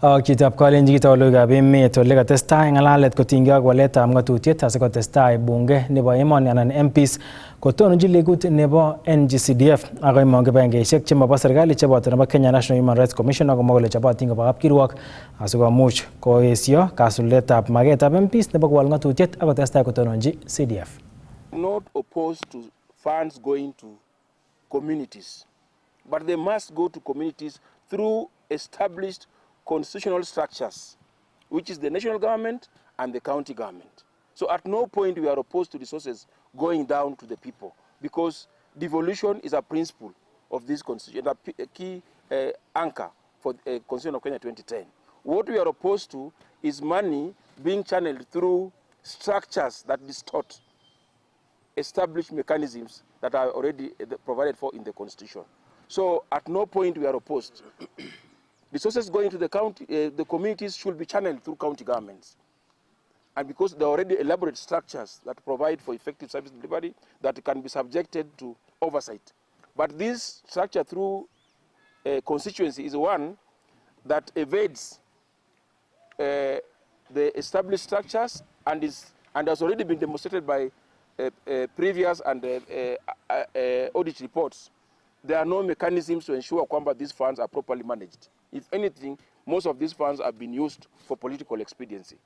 Kitab kalenjin kitolugab emet ole katestai ng'alalet kotinygei ak waletab ng'atutiet asikotestai bunge nebo emoni anan MPs kotononji legut nebo NGCDF akoi kibagengeisiek chemabo serikali cheboto nebo Kenya National Human Rights Commission akomwa kole chobotin koba kapkirwok asikomuch koesio kasuldaetab magetab MPs nebo kowal ng'atutiet akotestai kotononji CDF. Not opposed to funds going to communities, but they must go to communities through established constitutional structures, which is the national government and the county government. So at no point we are opposed to resources going down to the people, because devolution is a principle of this constitution, a key anchor for the Constitution of Kenya 2010. What we are opposed to is money being channeled through structures that distort established mechanisms that are already provided for in the Constitution. So at no point we are opposed. Resources going to the county, the communities should be channeled through county governments. And because there are already elaborate structures that provide for effective service delivery that can be subjected to oversight. But this structure through constituency is one that evades the established structures and has already been demonstrated by previous and audit reports. There are no mechanisms to ensure that these funds are properly managed. If anything, most of these funds have been used for political expediency.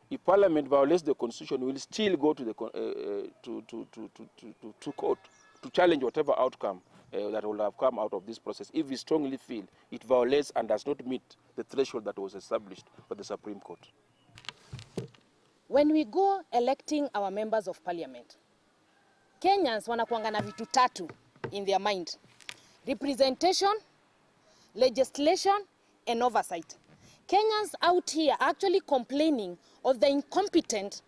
If Parliament violates the Constitution, we will still go to the to court to challenge whatever outcome that will have come out of this process if we strongly feel it violates and does not meet the threshold that was established by the Supreme Court. When we go electing our members of parliament, Kenyans wanakuanga na vitu tatu in their mind: representation, legislation, and oversight. Kenyans out here are actually complaining of the incompetence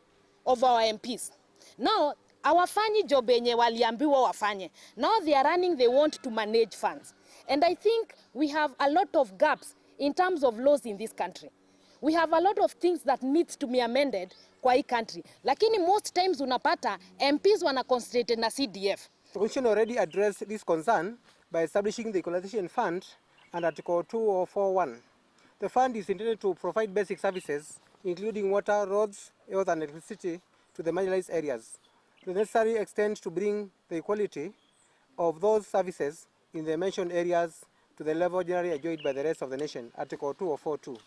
of our MPs. Now, hawafanyi job yenye waliambiwa wafanye. Now they are running, they want to manage funds. And I think we have a lot of gaps in terms of laws in this country. We have a lot of things that needs to be amended kwa hii country. Lakini most times unapata MPs wana concentrate na CDF. The Constitution already addressed this concern by establishing the Equalization Fund under Article 2041. The fund is intended to provide basic services, including water, roads, health, and electricity to the marginalized areas, to the necessary extent to bring the equality of those services in the mentioned areas to the level generally enjoyed by the rest of the nation, Article 2042.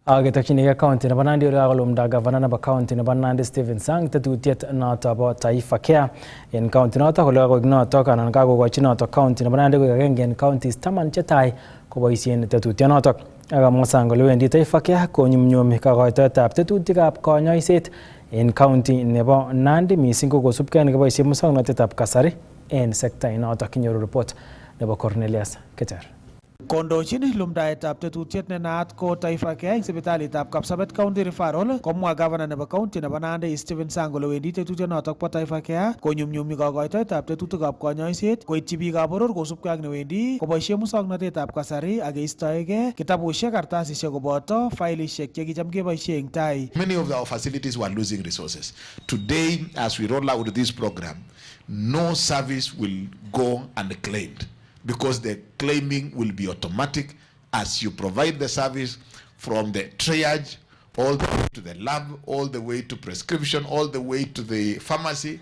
Agetakinige county nebo Nandi ole agolumda governor nebo county nebo Nandi Stephen Sang tetutiet noto bo Taifa Care en county noto kole kagoik noto anan kagogochi noto county nebo Nandi koik agenge en counties taman chetai koboisien tetutiet noto. Akamwa Sang kole wendi Taifa Care konyumnyumi kagoitoetab tetutikab konyoiset en county nebo Nandi mising ko kosubkei nekiboisien muswoknotetab kasari en sekta inoto. Kinyoru report nebo Cornelius Keter. Kondochin lumdaetab tetutiet ne naat ko Taifa Care eng sipitalitab Kapsabet County Referral komwa governor nebo county nebo Nandi Stephen Sang kole wendi tetutiet notok bo Taifa Care konyumnyumi kagoitoetab tetutikab konyoiset koityi biikab boror kosubkei ak newendi koboisie muswoknotetab kasari ak keistoege kitabusiek, kartasisiek koboto failisiek chekicham keboisie eng tai. Many of our facilities were losing resources. Today, as we roll out this program, no service will go unclaimed, because the claiming will be automatic as you provide the service from the triage all the way to the lab, all the way to prescription, all the way to the pharmacy.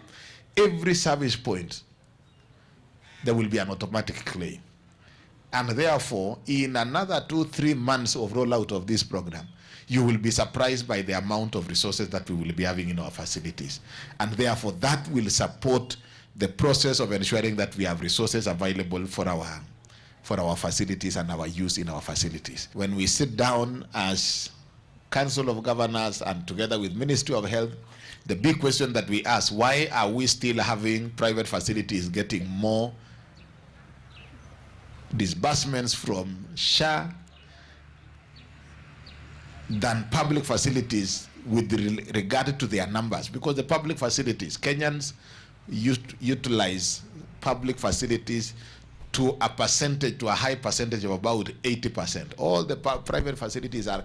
Every service point, there will be an automatic claim. And therefore, in another 2-3 months of rollout of this program, you will be surprised by the amount of resources that we will be having in our facilities. And therefore, that will support the process of ensuring that we have resources available for our facilities and our use in our facilities. When we sit down as Council of Governors and together with Ministry of Health, the big question that we ask, why are we still having private facilities getting more disbursements from SHA than public facilities with regard to their numbers? Because the public facilities, Kenyans utilize public facilities to a high percentage of about 80%. All the private facilities are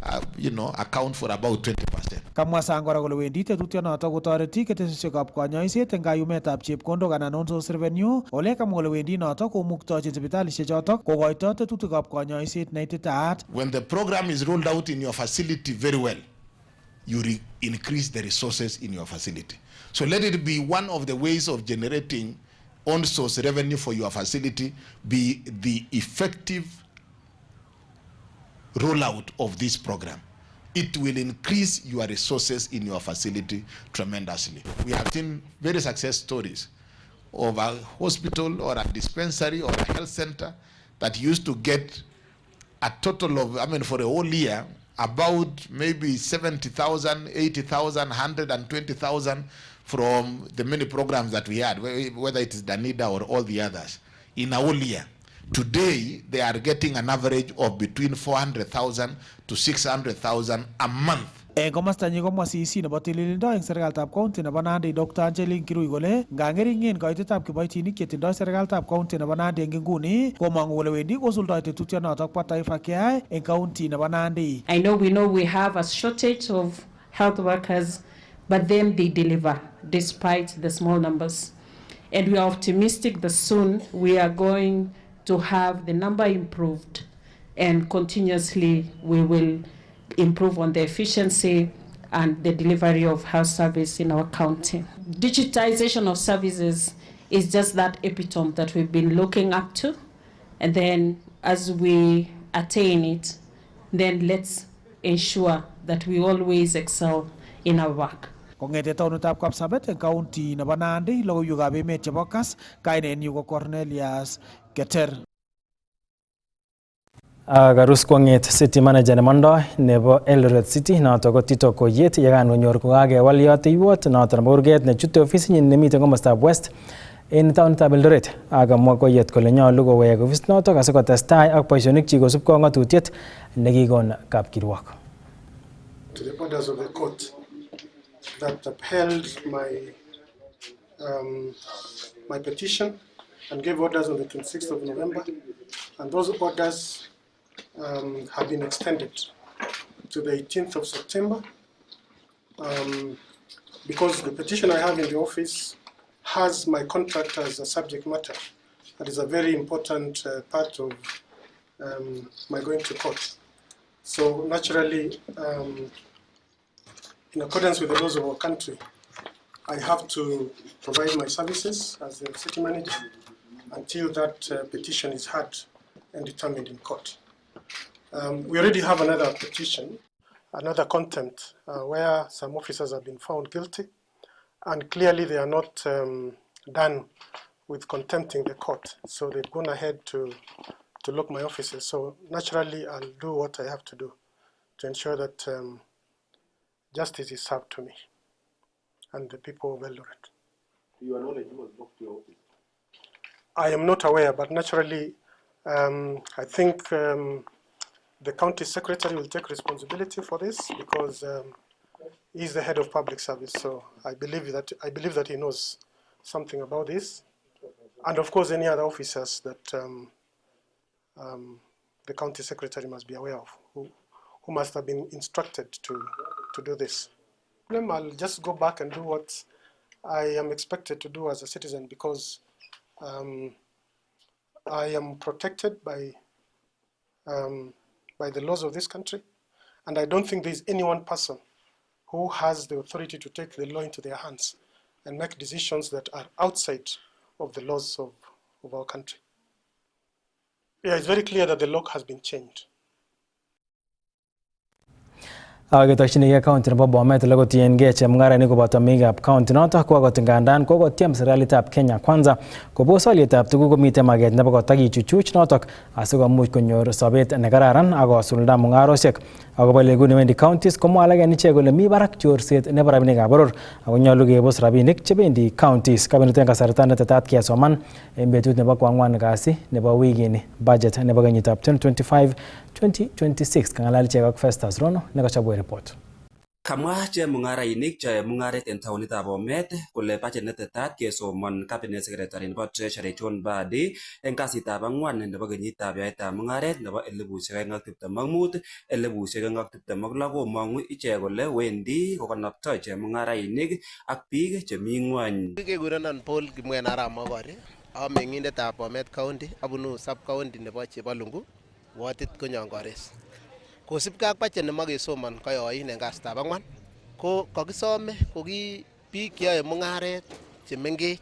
account for about 20%. Kamwa Sang kora kole wendi tetutyonoto kotoreti ketesosiekab konyoiset eng kayumetab chepkondok anan non-source revenue, ole kamwa kole wendi noto komuktochin sipitalishek kokoito tetutikab konyoiset neititaat. When the program is rolled out in your facility very well, you increase the resources in your facility. So let it be one of the ways of generating on-source revenue for your facility, be the effective rollout of this program. It will increase your resources in your facility tremendously. We have seen very success stories of a hospital or a dispensary or a health center that used to get a total of, for a whole year, about maybe 70,000, 80,000, 120,000 from the many programs that we had, whether it is Danida or all the others, in a whole year. Today, they are getting an average of between 400,000 to 600,000 a month. Eng komastanyi komwa CC nebo tililindo eng serikalitab county nebo Nandi Dr. Angeline Kirui kole ngangeringen koitetab kiboitinik chetindoi serikalitab county nebo Nandi eng nguni komang'u kole wendi kosuldoi tetutyonotok bo Taifa Care eng county nebo Nandi. We know we have a shortage of health workers, but then they deliver despite the small numbers. And we are optimistic that soon we are going to have the number improved, and continuously we will improve on the efficiency and the delivery of health service in our county. Digitization of services is just that epitome that we've been looking up to, and then as we attain it, then let's ensure that we always excel in our work. Kongete taunutab Kapsabet eng county nebo Nandi, logoiwekab emet chebo Kass, kainenyu ko Cornelius Keter. Karus kwang'et city manager nemondoi nebo Eldoret City noto ko Tito Koyet yekan konyor kokakewal yotoiwot noto nebo kurget nechute ofisinyin nemiten komostab West en taonitab Eldoret. Akamwa Koyet kole nyolu kowek ofisit noto asikotestai ak boisionikchik kosubkei ak ng'atutiet nekikon kapkirwok. To the orders of the court that upheld my petition and gave orders on the 26th of November, and those orders have been extended to the 18th of September because the petition I have in the office has my contract as a subject matter. That is a very important part of my going to court. So naturally, in accordance with the laws of our country, I have to provide my services as the city manager until that petition is heard and determined in court. We already have another petition, another contempt, where some officers have been found guilty, and clearly they are not done with contempting the court. So they've gone ahead to lock my offices. So naturally, I'll do what I have to do to ensure that justice is served to me and the people of Eldoret. You are knowledge was locked your office? I am not aware, but naturally, I think the county secretary will take responsibility for this because he's the head of public service. So I believe that he knows something about this, and of course any other officers that the county secretary must be aware of, who must have been instructed to do this. I'll just go back and do what I am expected to do as a citizen because I am protected by the laws of this country, and I don't think there's any one person who has the authority to take the law into their hands and make decisions that are outside of the laws of our country. Yeah, it's very clear that the law has been changed. Ketokchinigei county nebo Bomet ole kotiengei chemung'arainik koboto meng'ikab county noto kokot ngandan kokotyem serikalitab Kenya Kwanza kobos olietab tuguk komiten maget nebo kotakichuchuch notok asikomuch konyor sobet nekararan ak kosulda mung'arosiek. Akobo leguni wendi counties komwa alak en ichek kole mi barak chorset nebo rabinikab boror ako nyolu kebos rabinik chebendi counties. Kabinet en kasarta netetat kesoman en betut nebo kwang'wan kasi nebo wikini budget nebo kenyitab 2025-2026 kang'alal ichek ak Festus Rono nekochobwech report. Kamwa chemung'arainik cheyoe mung'aret en taonitab Bomet kole budget netetat kesomon cabinet secretary nebo treasury John Mbadi en kasitab ang'wan nebo kenyitab yaetab mung'aret nebo 2025-2026 komong'u ichek kole wendi kokonoptoi chemung'arainik ak biik chemi ng'wony. Kekurenon Paul Kimwen Arap Mogori, ameng'indetab Bomet County, abunu sub county nebo Chebalungu, wardit ko Nyongores. Kosibge ak budget nemakesomon koyoin en kasitab ang'wan ko kakisome ko ki biik cheyoe mung'aret chemengech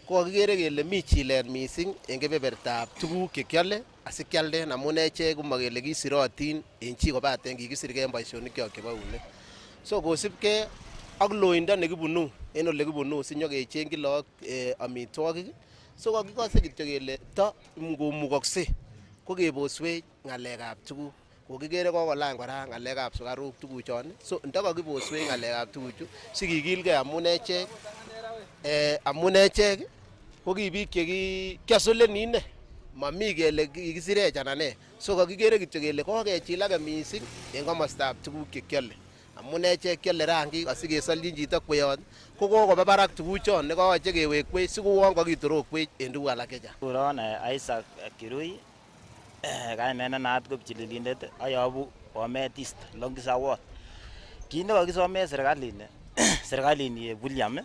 ko kakikere kele mi chilet mising en kebebertab tuguk chekiole asikialden amun echek komakele kisirotin en chi kobaten kikisirgei en boisionikyok chebo eunek. So kosibge ak loindo nekibunu en ole kibunu sinyokechengchi lagok amitwogik, so kakikose kityo kele ta ngomukokse ko keboswech ng'alekab tuguk. Kokikere kokolany kora ng'alekab sukaruk tuguchon, so ndakakiboswech ng'alekab tuguchu sikikilgei amun echek ko ki biik chekiasoleni ine, mami kele kikisirech anan ne. So kakikere kityo kele kokechilage mising en komostab tuguk chekiole amun echek kiole rangik asikesoljin chito kweyot ko kokoba barak tuguchon nekoyoche kewekwech sikouon kakitorokwech en tuguk alak chechang. Kuron Isaac Kirui, kainet nenaat ko pchililindet, ayobu Bomet East, Longisa Ward. Kit nekakisome serkalini William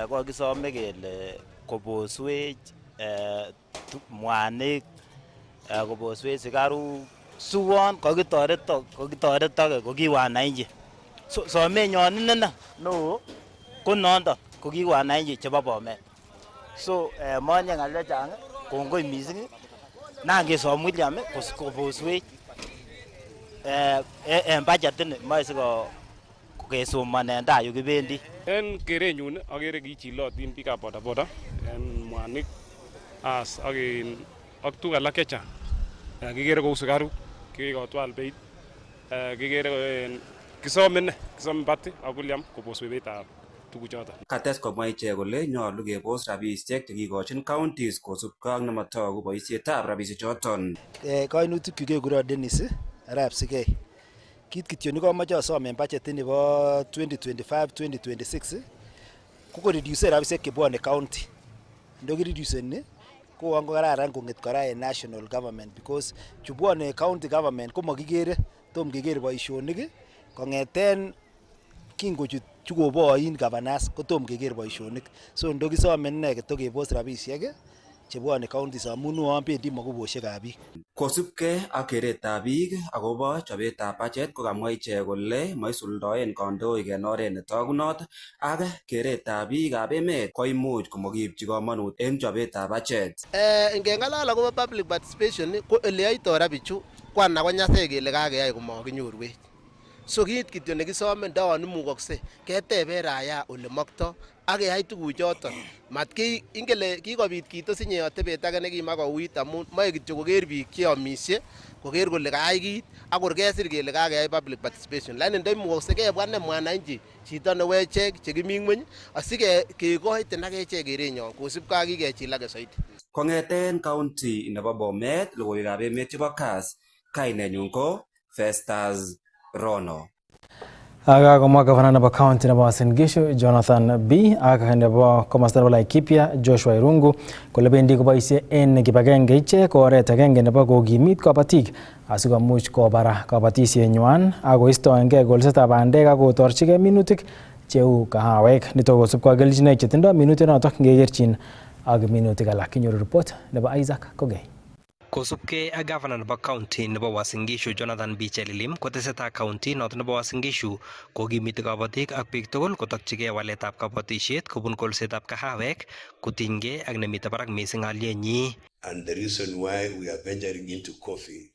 ko kakisome kele koboswech mwanik, koboswech sikaruk, suwon kokitoretok ko ki wananchi. Somenyon ineno neo ko nondon ko ki wananchi chebo Bomet. So monye ng'al chechang, kongoi mising. Nan kesom William koboswech en budget ini moe sikesomon en tai yu kibendi. En kerenyun agere kichilotin biikab bodaboda en mwanik ak tuguk alak chechang. Kikere kou sukaruk, kikotwal beit, kikere kisome Mbadi ak William koboswe beitab tuguchoton. Kates komwa ichek kole nyolu kebos rabisiek chekikochin counties kosubkei ak nematogu boisietab rabisiechoton. Kainutik kekuron Dennis Arap Sigei. Kit kityo nekomoche asom en budget nebo 2025-2026 ko koreduce rabisiek chebwone county. Ndokireduceni kouon ko kararan kong'et kora en national government because chubwone county government komakikere, tom kekere boisionik kong'eten kingochut chukoboin governors kotom keker boisionik. So ndokisome ine kitokebos rabisiek chebwone counties amun uon bendi makubosiekab biik. Kosubkei ak keretab biik akobo chobetab budget ko kamwa ichek kole maisuldoen kandoik en oret netogunot ak keretab biikab emet koimuch komakiipchi komonut en chobetab budget. Ngeng'alal akobo public participation ko eleyoitoi rabichu ko ana konyasech kele kakeyai komakinyorwech. So kit kityo nekisome ndaon imukokse keteben raya ole mokto ak keyai tuguchoton. Ingele kikobit kitosinye atebet age nekima kouit amun moe kityo koker biik cheomisie koker kole kayai kit ak kor kesir kele kakeyai public participation. Lakini ndoimukokse kebwa ne mwananchi chito newechek chekimi ng'weny asikekoiten ak echek kerenyon kosibkei ak kikechilage soiti. Kong'eten county nebo Bomet, logoiwekab emet chebo Kass, kainenyun ko Festus Rono. Komwa gavana nebo county nebo Uasin Gishu Jonathan B ak nebo komosta nebo Laikipia Joshua Irungu kole bendi koboisie en kibagenge ichek ko oret agenge nebo kokimit kabatik asikomuch kobara kabatisienywan ak koistoengei kolsetab bandek ak kotorchigei minutik cheu kahawek. Nitok kosubkei ak kelchinoik chetindoi minutik notok ngekerchin ak minutik alak. Kinyoru report nebo Isaac Kogei. Kosubkei ak gavana nebo county nebo Uasin Gishu Jonathan B Chelilim kotesetai county noton nebo Uasin Gishu kokimiti kabatik ak biik tugul kotokchigei waletab kabatisiet kobun kolsetab kahawek kotinygei ak nemite barak mising alyenyi. And the reason why we are venturing into coffee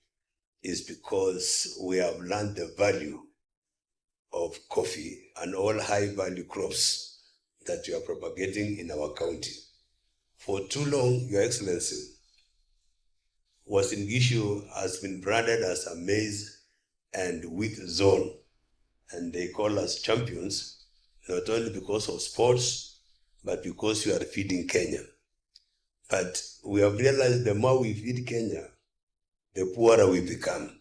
is because we have learned the value of coffee and all high value crops that we are propagating in our county. For too long, Your Excellency, Uasin Gishu has been branded as a maize and wheat zone, and they call us champions, not only because of sports, but because we are feeding Kenya. But we have realized the more we feed Kenya, the poorer we become.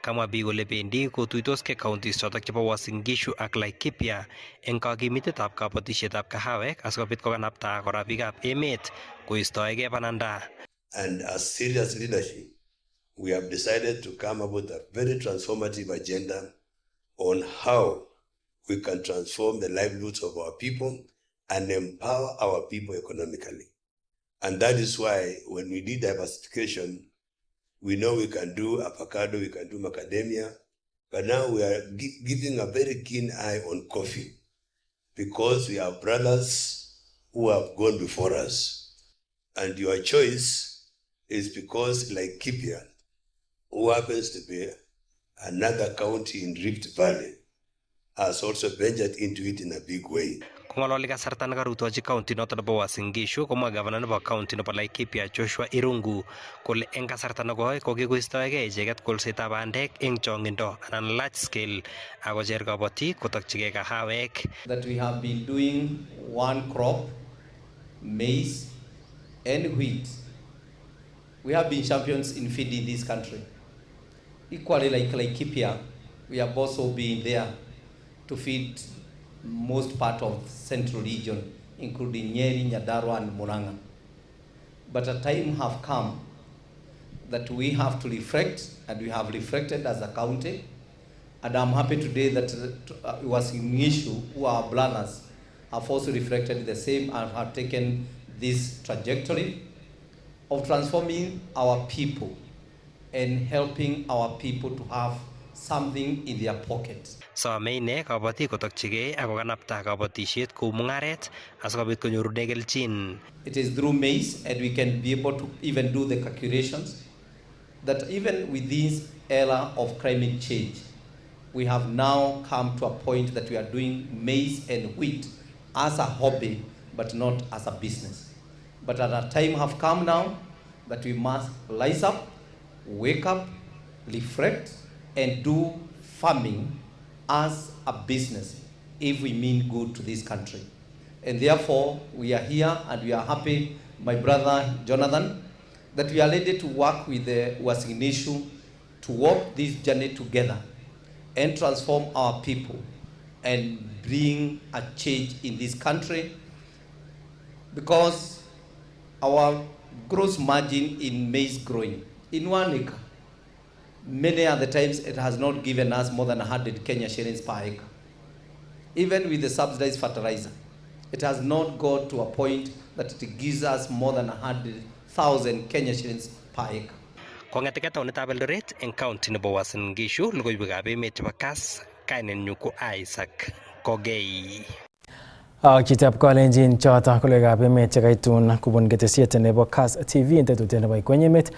Kamwa biik kole bendi kotuitoskei counties chotok chebo Uasin Gishu ak Laikipia eng kakimitetab kabatishetab kahawek asikobit kokanapta kora biikab emet koistoegei bananda. And as serious leadership, we have decided to come up with a very transformative agenda on how we can transform the livelihoods of our people and empower our people economically. And that is why when we did diversification, we know we can do avocado, we can do macadamia, but now we are giving a very keen eye on coffee because we have brothers who have gone before us. And your choice is because Laikipia, who happens to be another county in Rift Valley, has also ventured into it in a big way. Kongololi kasarta nekarutochi county noto nebo Uasin Gishu komwa governor nebo county nebo Laikipia Joshua Irungu kole eng kasarta nekoi kokikoistoegei icheket kolsetab bandek eng chongindo anan large scale akocher kabatik kotokchigei kahawek. That we have been doing one crop, maize and wheat. We have been champions in feeding this country. Equally like Laikipia, we have also been there to feed most part of central region, including Nyeri, Nyandarua, and Murang'a. But a time have come that we have to reflect, and we have reflected as a county. And I'm happy today that it was an issue who our brothers have also reflected the same and have taken this trajectory of transforming our people and helping our people to have something in their pockets. Some ine kabatik kotokchigei ako kanapta kabatishet kou mungaret asikobit konyorune kelchin. It is through maize, and we can be able to even do the calculations that even with this era of climate change, we have now come to a point that we are doing maize and wheat as a hobby, but not as a business. But at a time have come now that we must rise up, wake up, reflect, and do farming as a business if we mean good to this country. And therefore, we are here and we are happy, my brother Jonathan, that we are ready to work with the Uasin Gishu to walk this journey together and transform our people and bring a change in this country, because our gross margin in maize growing in 1 acre, many other times it has not given us more than 100 Kenya shillings per acre. Even with the subsidized fertilizer, it has not got to a point that it gives us more than 100,000 Kenya shillings per acre. Kong'eteke taonitab Eldoret eng county nebo Uasin Gishu, logoiwekab emet chebo Kass, kainenyu ko Isaac Kogei. Chitab kolenjin choto logoiwekab emet chekaitun kubun ketesiet nebo Kass TV eng tetutiet nebo Ikweny emet.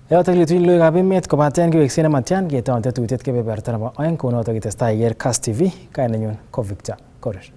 Yotok litui logoiwekab emet kobaten kiweksei nematyan ketaon tetutiet kebeberta nebo 2 kounotok kitestai iker Kass TV. Kainenyun ko Victor Korir.